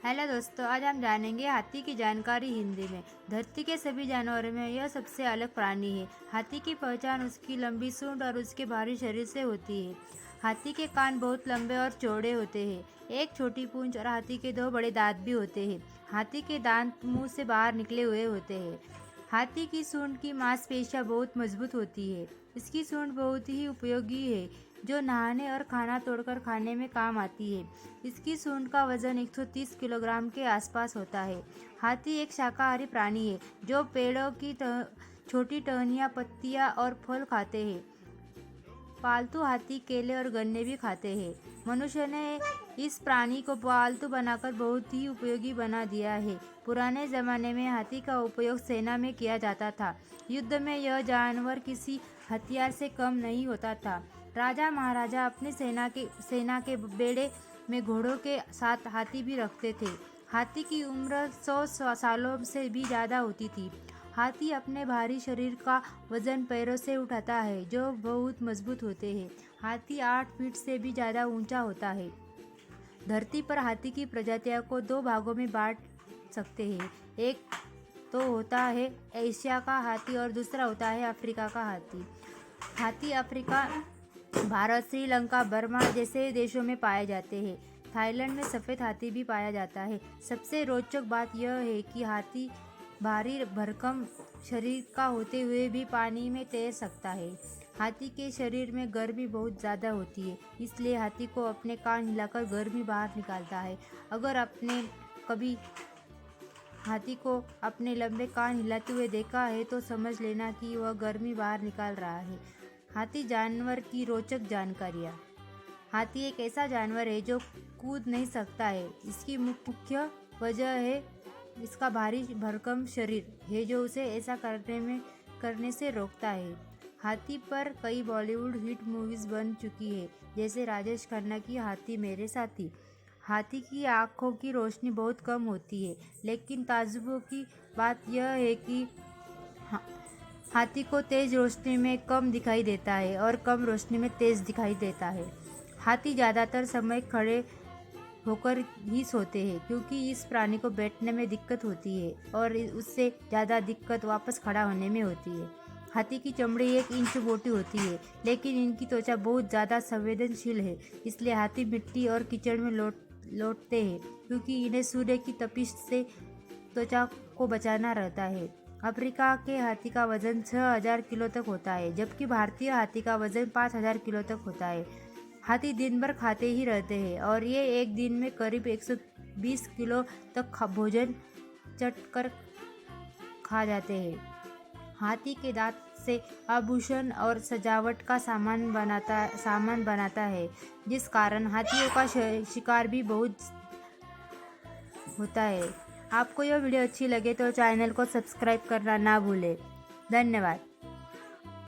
Hello दोस्तों, आज हम जानेंगे हाथी की जानकारी हिंदी में। धरती के सभी जानवरों में यह सबसे अलग प्राणी है। हाथी की पहचान उसकी लंबी सूंड और उसके भारी शरीर से होती है। हाथी के कान बहुत लंबे और चौड़े होते हैं। एक छोटी पूंछ और हाथी के दो बड़े दांत भी होते हैं। हाथी के दांत मुंह से बाहर निकले हुए होते हैं। हाथी की सूंड की मांसपेशियां बहुत मजबूत होती है। इसकी सूंड बहुत ही उपयोगी है, जो नहाने और खाना तोड़कर खाने में काम आती है। इसकी सूंड का वजन 130 किलोग्राम के आसपास होता है। हाथी एक शाकाहारी प्राणी है, जो पेड़ों की छोटी टहनियाँ, पत्तियाँ और फल खाते हैं। पालतू हाथी केले और गन्ने भी खाते हैं। मनुष्य ने इस प्राणी को पालतू बनाकर बहुत ही उपयोगी बना दिया है। पुराने जमाने में हाथी का उपयोग सेना में किया जाता था। युद्ध में यह जानवर किसी हथियार से कम नहीं होता था। राजा महाराजा अपनी सेना के बेड़े में घोड़ों के साथ हाथी भी रखते थे। हाथी की उम्र 100 सालों से भी ज़्यादा होती थी। हाथी अपने भारी शरीर का वजन पैरों से उठाता है, जो बहुत मजबूत होते हैं। हाथी 8 फीट से भी ज़्यादा ऊंचा होता है। धरती पर हाथी की प्रजातियों को दो भागों में बांट सकते हैं। एक तो होता है एशिया का हाथी और दूसरा होता है अफ्रीका का हाथी। हाथी अफ्रीका, भारत, श्रीलंका, बर्मा जैसे देशों में पाए जाते हैं। थाईलैंड में सफ़ेद हाथी भी पाया जाता है। सबसे रोचक बात यह है कि हाथी भारी भरकम शरीर का होते हुए भी पानी में तैर सकता है। हाथी के शरीर में गर्मी बहुत ज़्यादा होती है, इसलिए हाथी को अपने कान हिलाकर गर्मी बाहर निकालता है। अगर आपने कभी हाथी को अपने लंबे कान हिलाते हुए देखा है तो समझ लेना कि वह गर्मी बाहर निकाल रहा है। हाथी जानवर की रोचक जानकारियाँ। हाथी एक ऐसा जानवर है जो कूद नहीं सकता है। इसकी मुख्य वजह है इसका भारी भरकम शरीर है, जो उसे ऐसा करने से रोकता है। हाथी पर कई बॉलीवुड हिट मूवीज बन चुकी है, जैसे राजेश खन्ना की हाथी मेरे साथी। हाथी की आँखों की रोशनी बहुत कम होती है, लेकिन ताज्जुब की बात यह है कि हाथी को तेज रोशनी में कम दिखाई देता है और कम रोशनी में तेज दिखाई देता है। हाथी ज़्यादातर समय खड़े होकर ही सोते हैं, क्योंकि इस प्राणी को बैठने में दिक्कत होती है और उससे ज़्यादा दिक्कत वापस खड़ा होने में होती है। हाथी की चमड़ी 1 इंच मोटी होती है, लेकिन इनकी त्वचा बहुत ज़्यादा संवेदनशील है। इसलिए हाथी मिट्टी और कीचड़ में लौटते हैं, क्योंकि इन्हें सूर्य की तपिश से त्वचा को बचाना रहता है। अफ्रीका के हाथी का वजन 6000 किलो तक होता है, जबकि भारतीय हाथी का वजन 5000 किलो तक होता है। हाथी दिन भर खाते ही रहते हैं और ये एक दिन में करीब 120 किलो तक भोजन चट कर खा जाते हैं। हाथी के दांत से आभूषण और सजावट का सामान बनाता है, जिस कारण हाथियों का शिकार भी बहुत होता है। आपको यह वीडियो अच्छी लगे तो चैनल को सब्सक्राइब करना ना भूलें। धन्यवाद।